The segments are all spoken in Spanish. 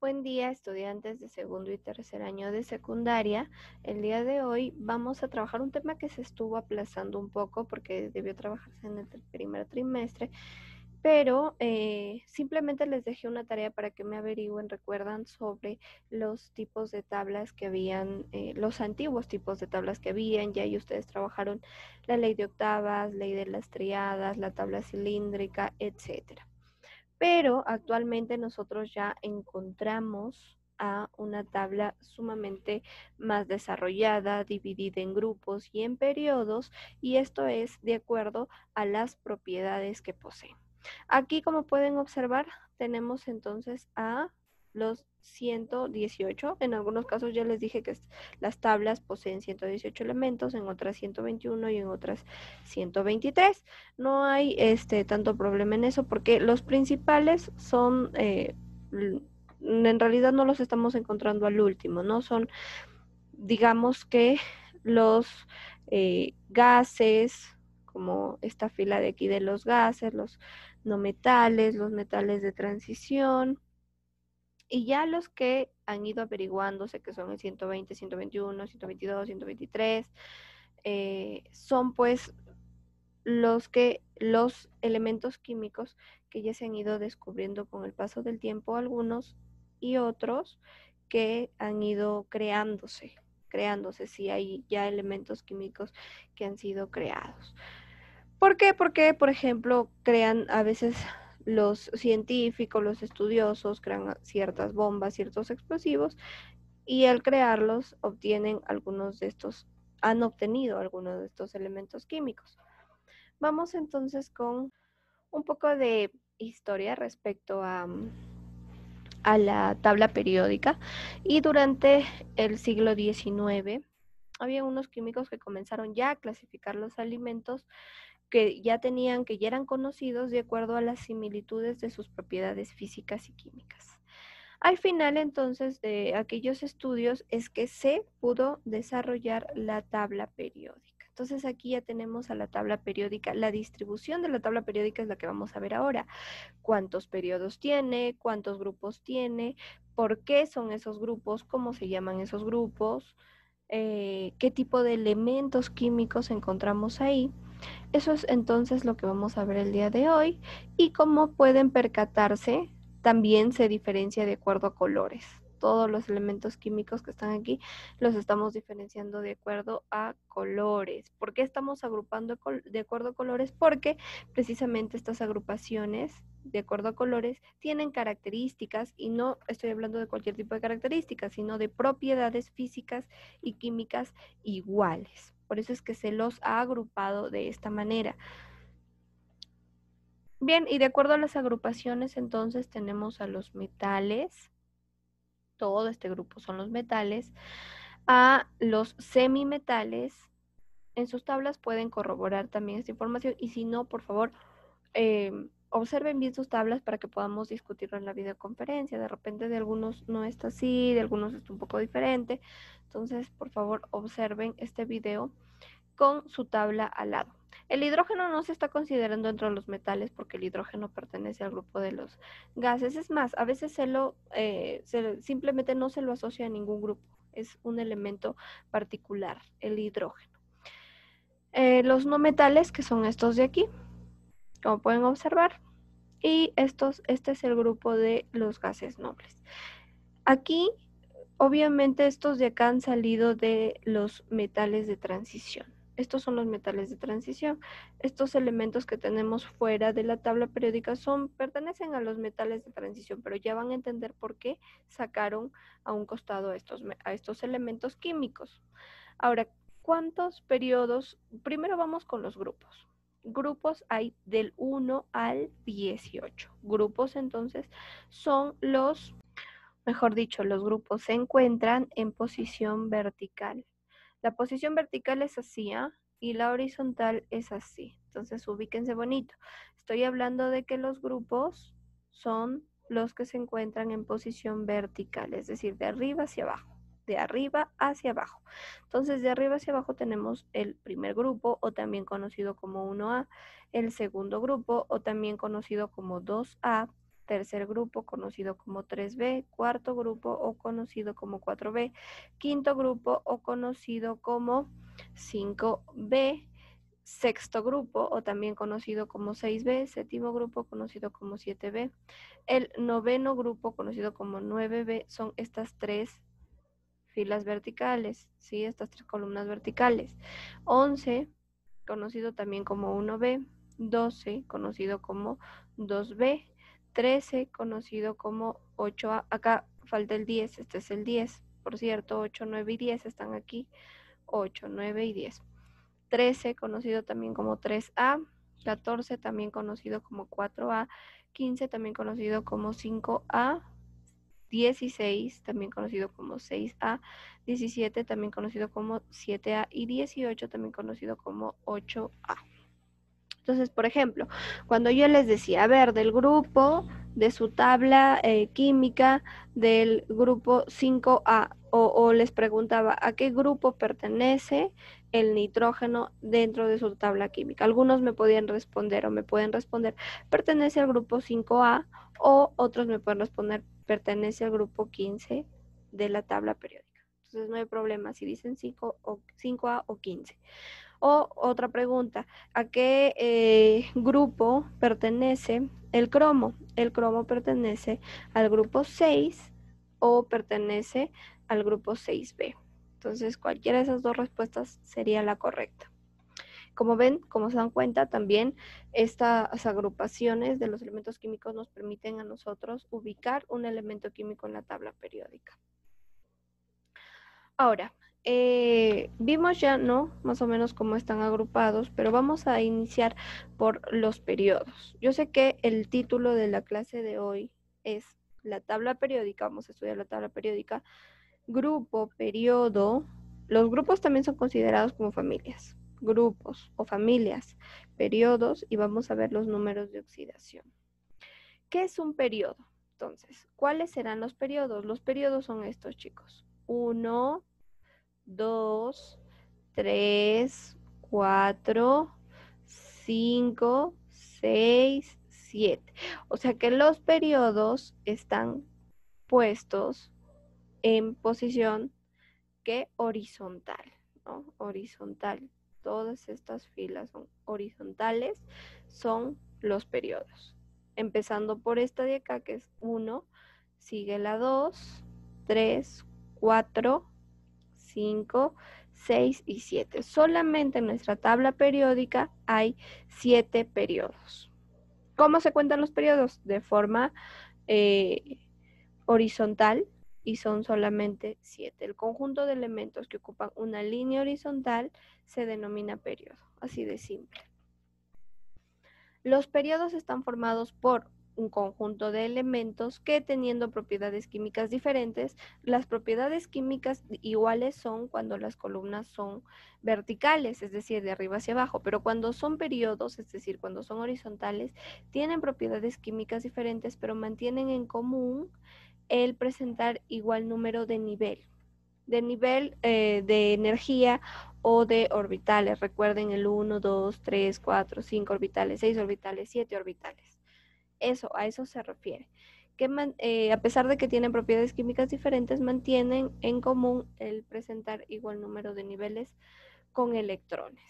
Buen día, estudiantes de segundo y tercer año de secundaria. El día de hoy vamos a trabajar un tema que se estuvo aplazando un poco porque debió trabajarse en el primer trimestre, pero simplemente les dejé una tarea para que me averigüen, recuerdan sobre los tipos de tablas que habían, los antiguos tipos de tablas que habían. Ya ahí ustedes trabajaron la ley de octavas, ley de las triadas, la tabla cilíndrica, etcétera. Pero actualmente nosotros ya encontramos a una tabla sumamente más desarrollada, dividida en grupos y en periodos, y esto es de acuerdo a las propiedades que posee. Aquí, como pueden observar, tenemos entonces a los 118. En algunos casos ya les dije que las tablas poseen 118 elementos, en otras 121 y en otras 123. No hay tanto problema en eso porque los principales son, en realidad no los estamos encontrando al último, ¿no? Son, digamos que los gases, como esta fila de aquí de los gases, los no metales, los metales de transición, y ya los que han ido averiguándose, que son el 120, 121, 122, 123, son pues los elementos químicos que ya se han ido descubriendo con el paso del tiempo, algunos y otros que han ido creándose, sí hay ya elementos químicos que han sido creados. ¿Por qué? Porque, por ejemplo, crean a veces los científicos, los estudiosos, crean ciertas bombas, ciertos explosivos, y al crearlos obtienen algunos de estos, han obtenido algunos de estos elementos químicos. Vamos entonces con un poco de historia respecto a la tabla periódica. Y durante el siglo XIX había unos químicos que comenzaron ya a clasificar los alimentos que ya tenían, que ya eran conocidos de acuerdo a las similitudes de sus propiedades físicas y químicas. Al final, entonces, de aquellos estudios es que se pudo desarrollar la tabla periódica. Entonces, aquí ya tenemos a la tabla periódica. La distribución de la tabla periódica es la que vamos a ver ahora. ¿Cuántos periodos tiene? ¿Cuántos grupos tiene? ¿Por qué son esos grupos? ¿Cómo se llaman esos grupos? ¿Qué tipo de elementos químicos encontramos ahí? Eso es entonces lo que vamos a ver el día de hoy, y como pueden percatarse, también se diferencia de acuerdo a colores. Todos los elementos químicos que están aquí los estamos diferenciando de acuerdo a colores. ¿Por qué estamos agrupando de acuerdo a colores? Porque precisamente estas agrupaciones de acuerdo a colores tienen características, y no estoy hablando de cualquier tipo de características, sino de propiedades físicas y químicas iguales. Por eso es que se los ha agrupado de esta manera. Bien, y de acuerdo a las agrupaciones, entonces tenemos a los metales, todo este grupo son los metales, a los semimetales. En sus tablas pueden corroborar también esta información, y si no, por favor, observen bien sus tablas para que podamos discutirlo en la videoconferencia. De repente de algunos no está así, de algunos está un poco diferente. Entonces, por favor, observen este video con su tabla al lado. El hidrógeno no se está considerando dentro de los metales porque el hidrógeno pertenece al grupo de los gases. Es más, a veces simplemente no se lo asocia a ningún grupo. Es un elemento particular, el hidrógeno. Los no metales, que son estos de aquí, como pueden observar, y este es el grupo de los gases nobles. Aquí, obviamente, estos de acá han salido de los metales de transición. Estos son los metales de transición. Estos elementos que tenemos fuera de la tabla periódica pertenecen a los metales de transición, pero ya van a entender por qué sacaron a un costado a estos elementos químicos. Ahora, ¿cuántos periodos? Primero vamos con los grupos. Grupos hay del 1 al 18. Grupos, entonces, son mejor dicho, los grupos se encuentran en posición vertical. La posición vertical es así, ¿ah? Y la horizontal es así. Entonces, ubíquense bonito. Estoy hablando de que los grupos son los que se encuentran en posición vertical, es decir, de arriba hacia abajo. De arriba hacia abajo. Entonces, de arriba hacia abajo tenemos el primer grupo, o también conocido como 1A, el segundo grupo, o también conocido como 2A, tercer grupo conocido como 3B, cuarto grupo o conocido como 4B, quinto grupo o conocido como 5B, sexto grupo o también conocido como 6B, séptimo grupo conocido como 7B, el noveno grupo conocido como 9B. Son estas tres filas verticales, ¿sí? Estas tres columnas verticales. 11, conocido también como 1B, 12, conocido como 2B, 13, conocido como 8A. Acá falta el 10, este es el 10. Por cierto, 8, 9 y 10 están aquí. 8, 9 y 10. 13, conocido también como 3A. 14, también conocido como 4A. 15, también conocido como 5A. 16, también conocido como 6A, 17, también conocido como 7A y 18, también conocido como 8A. Entonces, por ejemplo, cuando yo les decía, a ver, del grupo de su tabla química del grupo 5A, o les preguntaba a qué grupo pertenece el nitrógeno dentro de su tabla química. Algunos me podían responder o me pueden responder, pertenece al grupo 5A, o otros me pueden responder, pertenece al grupo 15 de la tabla periódica. Entonces no hay problema si dicen 5A o 15. O otra pregunta, ¿a qué grupo pertenece el cromo? El cromo pertenece al grupo 6 o pertenece al grupo 6B. Entonces, cualquiera de esas dos respuestas sería la correcta. Como ven, como se dan cuenta, también estas agrupaciones de los elementos químicos nos permiten a nosotros ubicar un elemento químico en la tabla periódica. Ahora, vimos ya, ¿no? Más o menos cómo están agrupados, pero vamos a iniciar por los periodos. Yo sé que el título de la clase de hoy es la tabla periódica, vamos a estudiar la tabla periódica, grupo, periodo. Los grupos también son considerados como familias, grupos o familias, periodos, y vamos a ver los números de oxidación. ¿Qué es un periodo? Entonces, ¿cuáles serán los periodos? Los periodos son estos, chicos. 1, 2, 3, 4, 5, 6, 7. O sea que los periodos están puestos en posición que horizontal, ¿no? Horizontal. Todas estas filas son horizontales, son los periodos. Empezando por esta de acá, que es 1, sigue la 2, 3, 4, 5, 6 y 7. Solamente en nuestra tabla periódica hay 7 periodos. ¿Cómo se cuentan los periodos? De forma horizontal, y son solamente 7. El conjunto de elementos que ocupan una línea horizontal se denomina periodo, así de simple. Los periodos están formados por un conjunto de elementos que, teniendo propiedades químicas diferentes, las propiedades químicas iguales son cuando las columnas son verticales, es decir, de arriba hacia abajo, pero cuando son periodos, es decir, cuando son horizontales, tienen propiedades químicas diferentes, pero mantienen en común el presentar igual número de nivel de energía o de orbitales. Recuerden el 1, 2, 3, 4, 5 orbitales, 6 orbitales, 7 orbitales. A eso se refiere. Que a pesar de que tienen propiedades químicas diferentes, mantienen en común el presentar igual número de niveles con electrones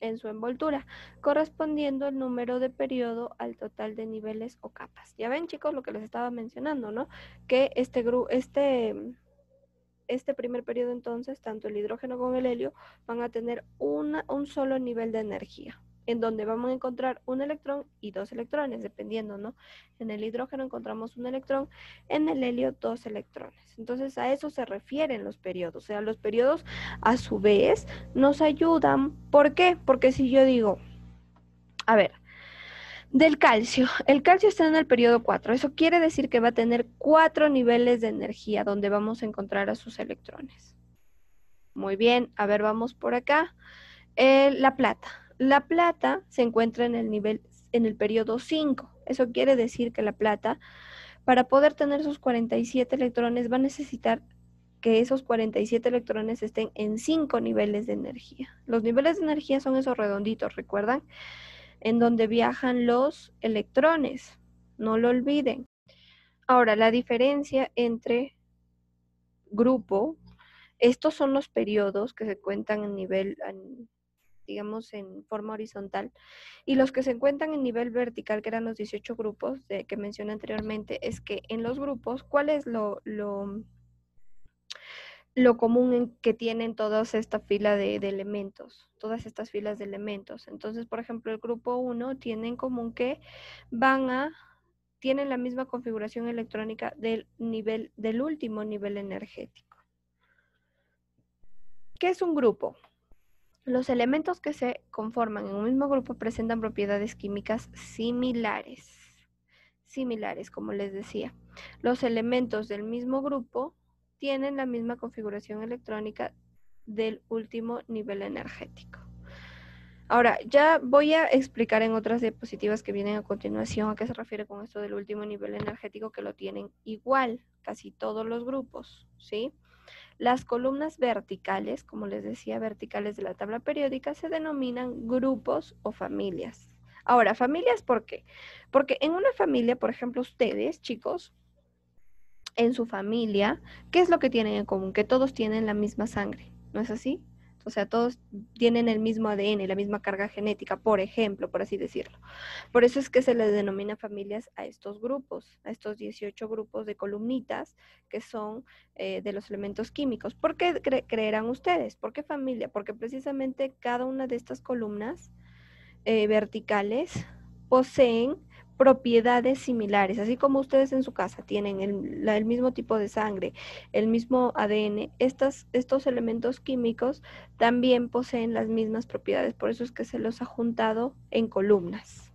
en su envoltura, correspondiendo el número de periodo al total de niveles o capas. Ya ven, chicos, lo que les estaba mencionando, ¿no? Que este primer periodo, entonces, tanto el hidrógeno como el helio van a tener un solo nivel de energía, en donde vamos a encontrar un electrón y dos electrones, dependiendo, ¿no? En el hidrógeno encontramos un electrón, en el helio dos electrones. Entonces, a eso se refieren los periodos. O sea, los periodos, a su vez, nos ayudan. ¿Por qué? Porque si yo digo, a ver, del calcio. El calcio está en el periodo 4. Eso quiere decir que va a tener 4 niveles de energía donde vamos a encontrar a sus electrones. Muy bien, a ver, vamos por acá. La plata. La plata se encuentra en el periodo 5. Eso quiere decir que la plata, para poder tener sus 47 electrones, va a necesitar que esos 47 electrones estén en 5 niveles de energía. Los niveles de energía son esos redonditos, ¿recuerdan? En donde viajan los electrones. no lo olviden. Ahora, la diferencia entre grupo, estos son los periodos que se cuentan en nivel, digamos, en forma horizontal, y los que se encuentran en nivel vertical, que eran los 18 grupos que mencioné anteriormente, es que en los grupos, ¿cuál es lo común en que tienen todas esta fila de elementos, todas estas filas de elementos? Entonces, por ejemplo, el grupo 1 tiene en común que tienen la misma configuración electrónica del último nivel energético. ¿Qué es un grupo? Los elementos que se conforman en un mismo grupo presentan propiedades químicas similares, como les decía. Los elementos del mismo grupo tienen la misma configuración electrónica del último nivel energético. Ahora, ya voy a explicar en otras diapositivas que vienen a continuación a qué se refiere con esto del último nivel energético, que lo tienen igual casi todos los grupos, ¿sí? Las columnas verticales, como les decía, verticales de la tabla periódica, se denominan grupos o familias. Ahora, familias, ¿por qué? Porque en una familia, por ejemplo, ustedes, chicos, en su familia, ¿qué es lo que tienen en común? Que todos tienen la misma sangre, ¿no es así? O sea, todos tienen el mismo ADN, la misma carga genética, por ejemplo, por así decirlo. Por eso es que se les denomina familias a estos grupos, a estos 18 grupos de columnitas que son de los elementos químicos. ¿Por qué creerán ustedes? ¿Por qué familia? Porque precisamente cada una de estas columnas verticales poseen propiedades similares, así como ustedes en su casa tienen el mismo tipo de sangre, el mismo ADN, estos elementos químicos también poseen las mismas propiedades, por eso es que se los ha juntado en columnas.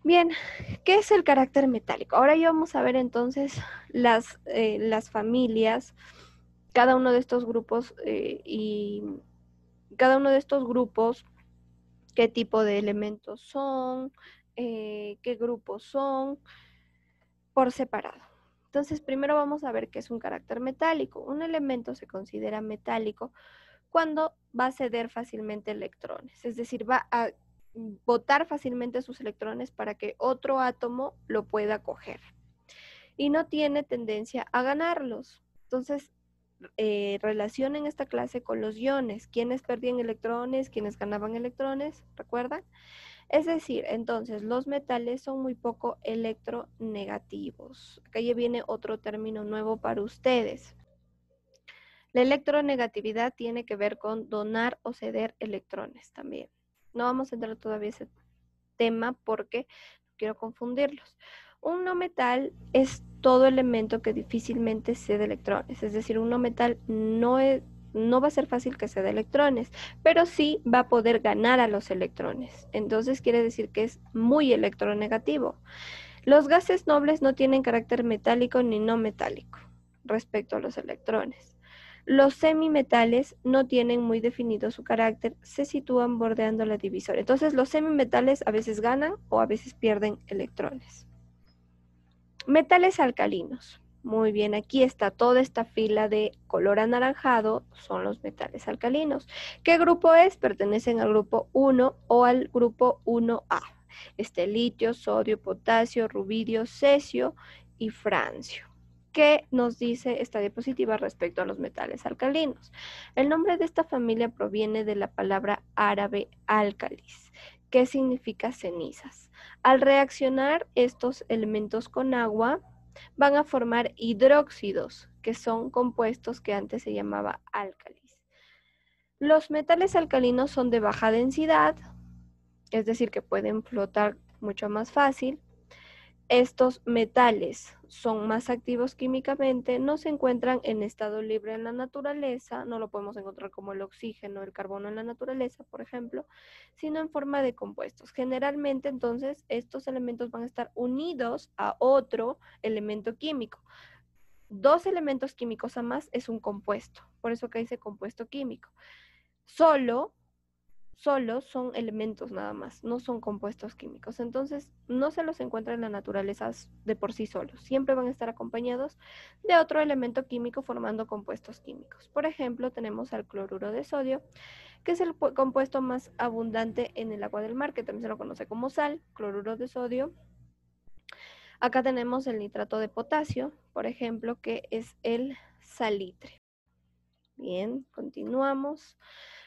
Bien, ¿qué es el carácter metálico? Ahora ya vamos a ver entonces las familias, cada uno de estos grupos y cada uno de estos grupos, qué tipo de elementos son, qué grupos son, por separado. Entonces, primero vamos a ver qué es un carácter metálico. Un elemento se considera metálico cuando va a ceder fácilmente electrones, es decir, va a botar fácilmente sus electrones para que otro átomo lo pueda coger y no tiene tendencia a ganarlos. Entonces, relacionen esta clase con los iones. ¿Quiénes perdían electrones? ¿Quiénes ganaban electrones? ¿Recuerdan? Es decir, entonces los metales son muy poco electronegativos. Acá ya viene otro término nuevo para ustedes. La electronegatividad tiene que ver con donar o ceder electrones también. No vamos a entrar todavía a ese tema porque no quiero confundirlos. Un no metal es todo elemento que difícilmente cede electrones, es decir, un no metal no va a ser fácil que ceda electrones, pero sí va a poder ganar a los electrones. Entonces quiere decir que es muy electronegativo. Los gases nobles no tienen carácter metálico ni no metálico respecto a los electrones. Los semimetales no tienen muy definido su carácter, se sitúan bordeando la divisora. Entonces los semimetales a veces ganan o a veces pierden electrones. Metales alcalinos. Muy bien, aquí está toda esta fila de color anaranjado, son los metales alcalinos. ¿Qué grupo es? Pertenecen al grupo 1 o al grupo 1A. Litio, sodio, potasio, rubidio, cesio y francio. ¿Qué nos dice esta diapositiva respecto a los metales alcalinos? El nombre de esta familia proviene de la palabra árabe álcalis, que significa cenizas. Al reaccionar estos elementos con agua, van a formar hidróxidos, que son compuestos que antes se llamaba álcalis. Los metales alcalinos son de baja densidad, es decir, que pueden flotar mucho más fácil. Estos metales son más activos químicamente, no se encuentran en estado libre en la naturaleza, no lo podemos encontrar como el oxígeno, el carbono en la naturaleza, por ejemplo, sino en forma de compuestos. Generalmente, entonces, estos elementos van a estar unidos a otro elemento químico. Dos elementos químicos a más es un compuesto, por eso que dice compuesto químico. Solo son elementos nada más, no son compuestos químicos. Entonces, no se los encuentra en la naturaleza de por sí solos. Siempre van a estar acompañados de otro elemento químico formando compuestos químicos. Por ejemplo, tenemos al cloruro de sodio, que es el compuesto más abundante en el agua del mar, que también se lo conoce como sal, cloruro de sodio. Acá tenemos el nitrato de potasio, por ejemplo, que es el salitre. Bien, continuamos.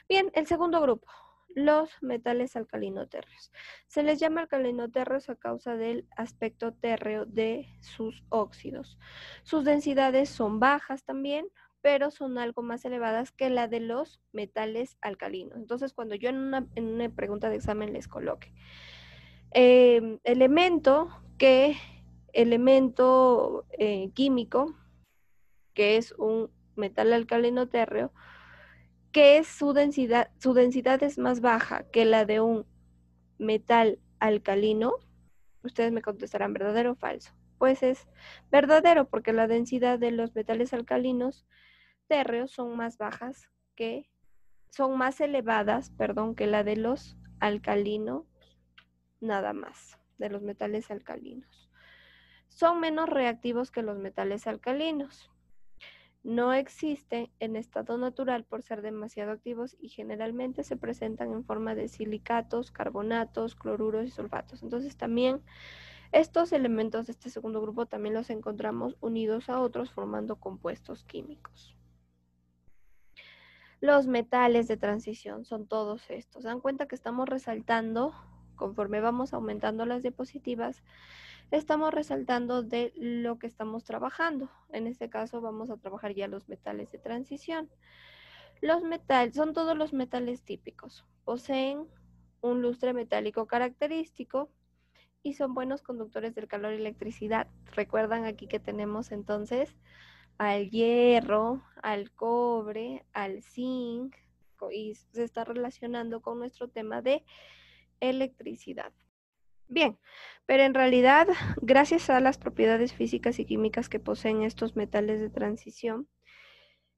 Bien, el segundo grupo, los metales alcalino-térreos. Se les llama alcalino-térreos a causa del aspecto térreo de sus óxidos. Sus densidades son bajas también, pero son algo más elevadas que la de los metales alcalinos. Entonces, cuando yo en una pregunta de examen les coloque elemento químico, que es un metal alcalino térreo, que su densidad es más baja que la de un metal alcalino, ustedes me contestarán verdadero o falso. Pues es verdadero, porque la densidad de los metales alcalinos térreos son más bajas son más elevadas, que la de los alcalinos, nada más, de los metales alcalinos. Son menos reactivos que los metales alcalinos. No existen en estado natural por ser demasiado activos y generalmente se presentan en forma de silicatos, carbonatos, cloruros y sulfatos. Entonces también estos elementos de este segundo grupo también los encontramos unidos a otros formando compuestos químicos. Los metales de transición son todos estos. Dan cuenta que estamos resaltando, conforme vamos aumentando las diapositivas, estamos resaltando de lo que estamos trabajando. En este caso vamos a trabajar ya los metales de transición. Los metales son todos los metales típicos. Poseen un lustre metálico característico y son buenos conductores del calor y electricidad. Recuerdan aquí que tenemos entonces al hierro, al cobre, al zinc, y se está relacionando con nuestro tema de electricidad. Bien, pero en realidad, gracias a las propiedades físicas y químicas que poseen estos metales de transición,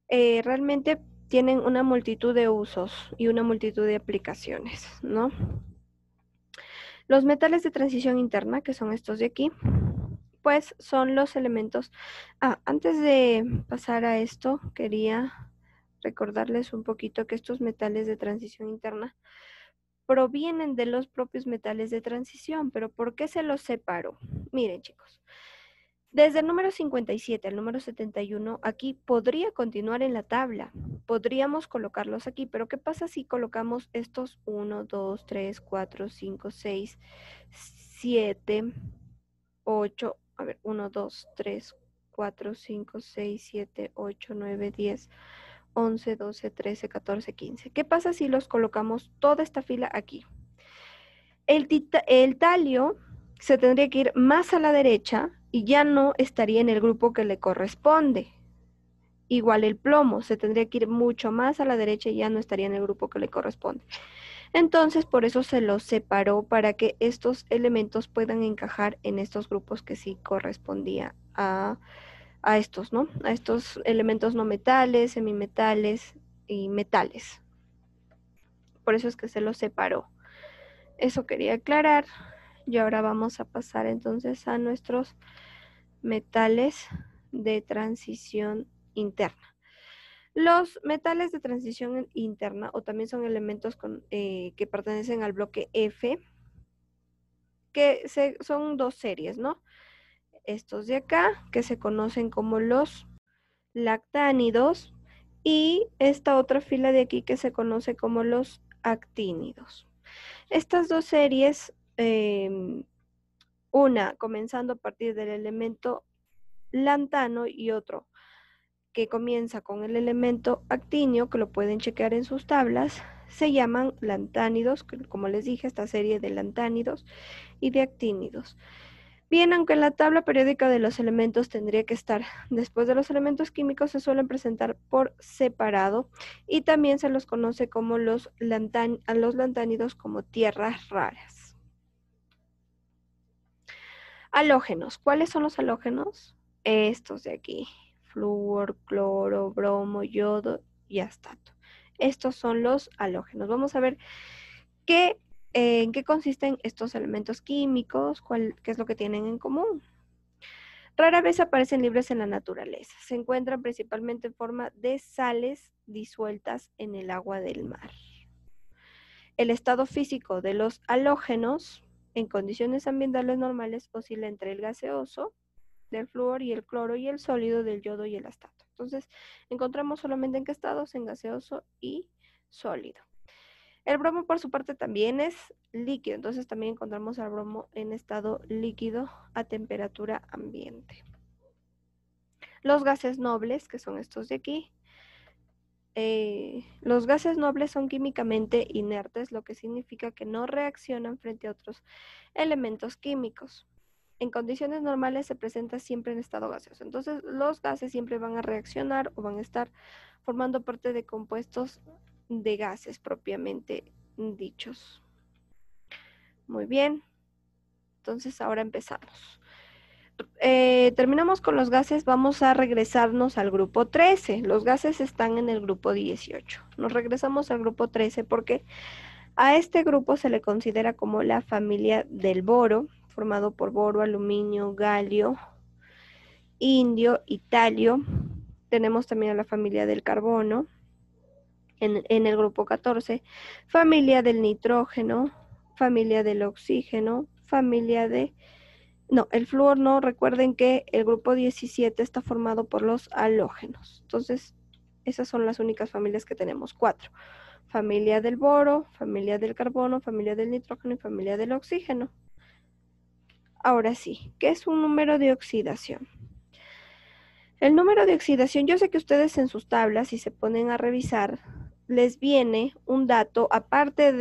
realmente tienen una multitud de usos y una multitud de aplicaciones, ¿no? Los metales de transición interna, que son estos de aquí, pues son los elementos. Antes de pasar a esto, quería recordarles un poquito que estos metales de transición interna provienen de los propios metales de transición, pero ¿por qué se los separó? Miren, chicos, desde el número 57 al número 71, aquí podría continuar en la tabla, podríamos colocarlos aquí, pero ¿qué pasa si colocamos estos 1, 2, 3, 4, 5, 6, 7, 8, a ver, 1, 2, 3, 4, 5, 6, 7, 8, 9, 10, 11, 12, 13, 14, 15. ¿Qué pasa si los colocamos toda esta fila aquí? El talio se tendría que ir más a la derecha y ya no estaría en el grupo que le corresponde. Igual el plomo se tendría que ir mucho más a la derecha y ya no estaría en el grupo que le corresponde. Entonces, por eso se los separó para que estos elementos puedan encajar en estos grupos que sí correspondía a estos, ¿no? A estos elementos no metales, semimetales y metales. Por eso es que se los separó. Eso quería aclarar. Y ahora vamos a pasar entonces a nuestros metales de transición interna. Los metales de transición interna, o también son elementos que pertenecen al bloque F, que son dos series, ¿no? Estos de acá, que se conocen como los lactánidos, y esta otra fila de aquí que se conoce como los actínidos. Estas dos series, una comenzando a partir del elemento lantano y otro que comienza con el elemento actinio, que lo pueden chequear en sus tablas, se llaman lantánidos, como les dije, esta serie de lantánidos y de actínidos. Bien, aunque en la tabla periódica de los elementos tendría que estar después de los elementos químicos, se suelen presentar por separado y también se los conoce como a los lantánidos como tierras raras. Halógenos. ¿Cuáles son los halógenos? Estos de aquí. Flúor, cloro, bromo, yodo y astato. Estos son los halógenos. Vamos a ver en qué consisten estos elementos químicos, qué es lo que tienen en común. Rara vez aparecen libres en la naturaleza. Se encuentran principalmente en forma de sales disueltas en el agua del mar. El estado físico de los halógenos en condiciones ambientales normales oscila entre el gaseoso del flúor y el cloro y el sólido del yodo y el astato. Entonces, encontramos solamente en qué estados, en gaseoso y sólido. El bromo, por su parte, también es líquido, entonces también encontramos al bromo en estado líquido a temperatura ambiente. Los gases nobles, que son estos de aquí, los gases nobles son químicamente inertes, lo que significa que no reaccionan frente a otros elementos químicos. En condiciones normales se presenta siempre en estado gaseoso. Entonces, los gases siempre van a reaccionar o van a estar formando parte de compuestos de gases propiamente dichos. Muy bien. Entonces, ahora empezamos. Terminamos con los gases, vamos a regresarnos al grupo 13. Los gases están en el grupo 18. Nos regresamos al grupo 13 porque a este grupo se le considera como la familia del boro, formado por boro, aluminio, galio, indio y talio. Tenemos también a la familia del carbono en el grupo 14, familia del nitrógeno, familia del oxígeno, familia de... No, el flúor no, recuerden que el grupo 17 está formado por los halógenos. Entonces, esas son las únicas familias que tenemos, 4. Familia del boro, familia del carbono, familia del nitrógeno y familia del oxígeno. Ahora sí, ¿qué es un número de oxidación? El número de oxidación, yo sé que ustedes en sus tablas, si se ponen a revisar, les viene un dato, aparte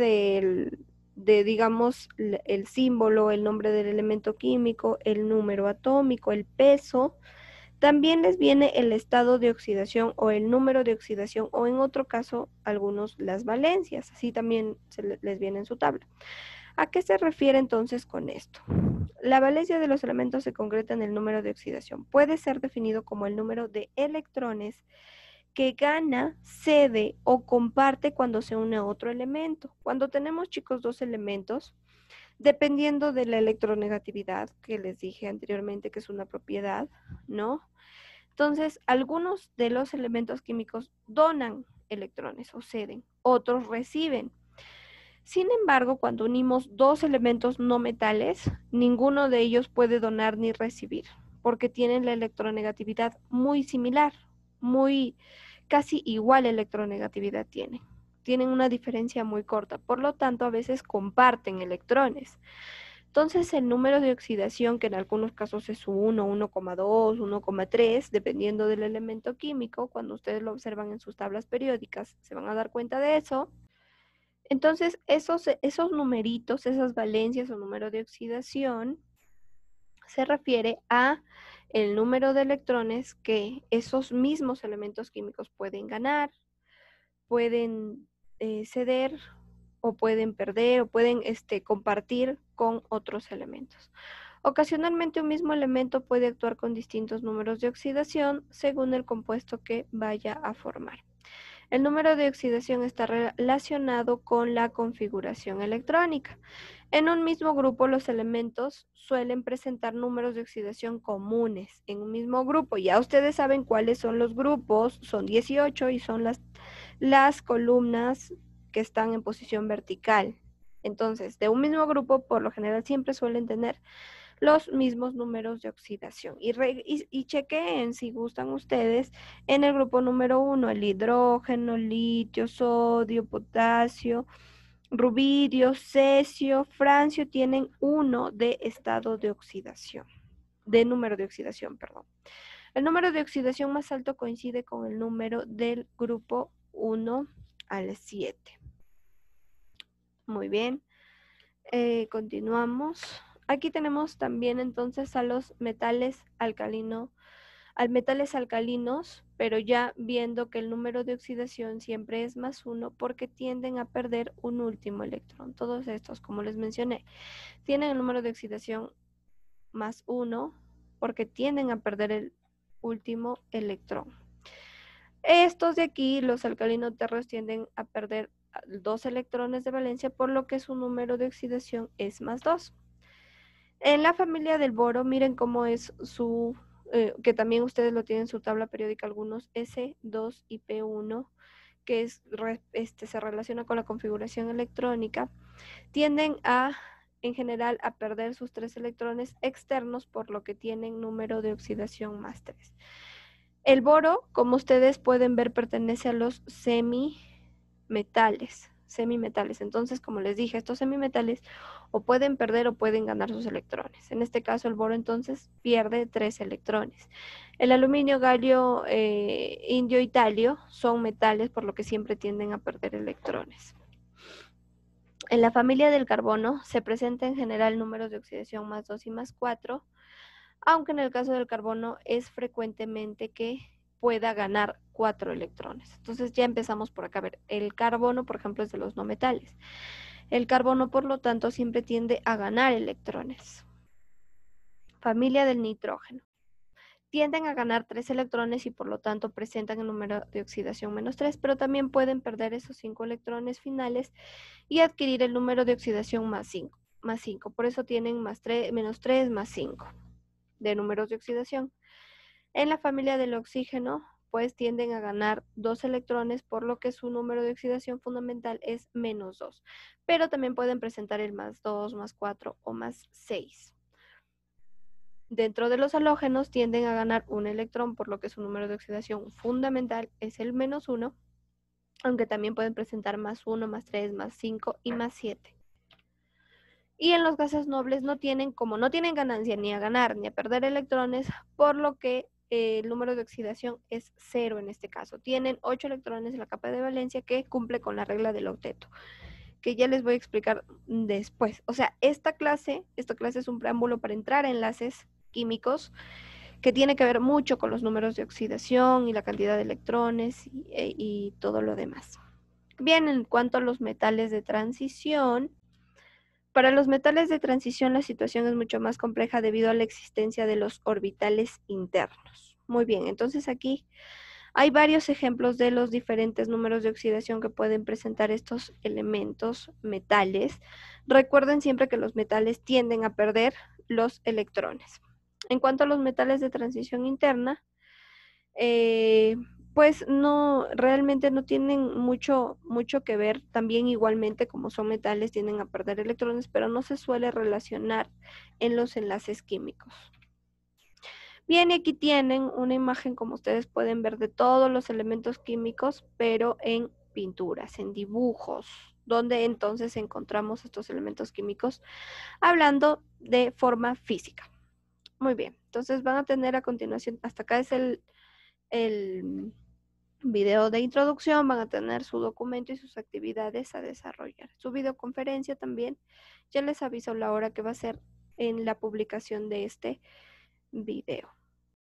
digamos, el símbolo, el nombre del elemento químico, el número atómico, el peso, también les viene el estado de oxidación o el número de oxidación, o en otro caso, algunos las valencias, así también les viene en su tabla. ¿A qué se refiere entonces con esto? La valencia de los elementos se concreta en el número de oxidación. Puede ser definido como el número de electrones que gana, cede o comparte cuando se une a otro elemento. Cuando tenemos, chicos, dos elementos, dependiendo de la electronegatividad, que les dije anteriormente que es una propiedad, ¿no? Entonces, algunos de los elementos químicos donan electrones o ceden, otros reciben. Sin embargo, cuando unimos dos elementos no metales, ninguno de ellos puede donar ni recibir, porque tienen la electronegatividad muy similar, casi igual electronegatividad tienen. Tienen una diferencia muy corta, por lo tanto a veces comparten electrones. Entonces el número de oxidación, que en algunos casos es 1, 1,2, 1,3, dependiendo del elemento químico, cuando ustedes lo observan en sus tablas periódicas, se van a dar cuenta de eso. Entonces, esos numeritos, esas valencias o número de oxidación, se refiere a el número de electrones que esos mismos elementos químicos pueden ganar, pueden ceder o pueden perder o pueden compartir con otros elementos. Ocasionalmente un mismo elemento puede actuar con distintos números de oxidación según el compuesto que vaya a formar. El número de oxidación está relacionado con la configuración electrónica. En un mismo grupo, los elementos suelen presentar números de oxidación comunes en un mismo grupo. Ya ustedes saben cuáles son los grupos, son 18 y son las columnas que están en posición vertical. Entonces, de un mismo grupo, por lo general, siempre suelen tener los mismos números de oxidación. Y chequeen, si gustan ustedes, en el grupo número 1, el hidrógeno, litio, sodio, potasio, rubidio, cesio, francio tienen 1 de estado de oxidación, de número de oxidación, perdón. El número de oxidación más alto coincide con el número del grupo 1 al 7. Muy bien. Continuamos. Aquí tenemos también entonces a los metales alcalinos, pero ya viendo que el número de oxidación siempre es +1 porque tienden a perder un último electrón. Todos estos, como les mencioné, tienen el número de oxidación +1 porque tienden a perder el último electrón. Estos de aquí, los alcalinoterros, tienden a perder 2 electrones de valencia, por lo que su número de oxidación es +2. En la familia del boro, miren cómo es que también ustedes lo tienen en su tabla periódica, algunos S2 y P1, que se relaciona con la configuración electrónica, tienden a en general a perder sus 3 electrones externos, por lo que tienen número de oxidación más 3. El boro, como ustedes pueden ver, pertenece a los semimetales. Entonces, como les dije, estos semimetales o pueden perder o pueden ganar sus electrones. En este caso, el boro entonces pierde 3 electrones. El aluminio, galio, indio y talio son metales, por lo que siempre tienden a perder electrones. En la familia del carbono se presentan en general números de oxidación más 2 y más 4, aunque en el caso del carbono es frecuentemente que pueda ganar 4 electrones. Entonces ya empezamos por acá a ver, el carbono, por ejemplo, es de los no metales. El carbono, por lo tanto, siempre tiende a ganar electrones. Familia del nitrógeno. Tienden a ganar 3 electrones y por lo tanto presentan el número de oxidación menos 3, pero también pueden perder esos 5 electrones finales y adquirir el número de oxidación más 5. Por eso tienen menos 3 más 5 de números de oxidación. En la familia del oxígeno, pues tienden a ganar 2 electrones, por lo que su número de oxidación fundamental es menos 2. Pero también pueden presentar el más 2, más 4 o más 6. Dentro de los halógenos tienden a ganar un electrón, por lo que su número de oxidación fundamental es el menos 1, aunque también pueden presentar más 1, más 3, más 5 y más 7. Y en los gases nobles no tienen ganancia ni a ganar ni a perder electrones, por lo que el número de oxidación es 0 en este caso. Tienen 8 electrones en la capa de valencia, que cumple con la regla del octeto, que ya les voy a explicar después. O sea, esta clase es un preámbulo para entrar a enlaces químicos, que tiene que ver mucho con los números de oxidación y la cantidad de electrones y todo lo demás. Bien, en cuanto a los metales de transición, para los metales de transición la situación es mucho más compleja debido a la existencia de los orbitales internos. Muy bien, entonces aquí hay varios ejemplos de los diferentes números de oxidación que pueden presentar estos elementos metales. Recuerden siempre que los metales tienden a perder los electrones. En cuanto a los metales de transición interna, pues no, realmente no tienen mucho que ver. También igualmente, como son metales, tienden a perder electrones, pero no se suele relacionar en los enlaces químicos. Bien, y aquí tienen una imagen, como ustedes pueden ver, de todos los elementos químicos, pero en pinturas, en dibujos, donde entonces encontramos estos elementos químicos hablando de forma física. Muy bien, entonces van a tener a continuación, hasta acá es el video de introducción, van a tener su documento y sus actividades a desarrollar. Su videoconferencia también, ya les aviso la hora que va a ser en la publicación de este video.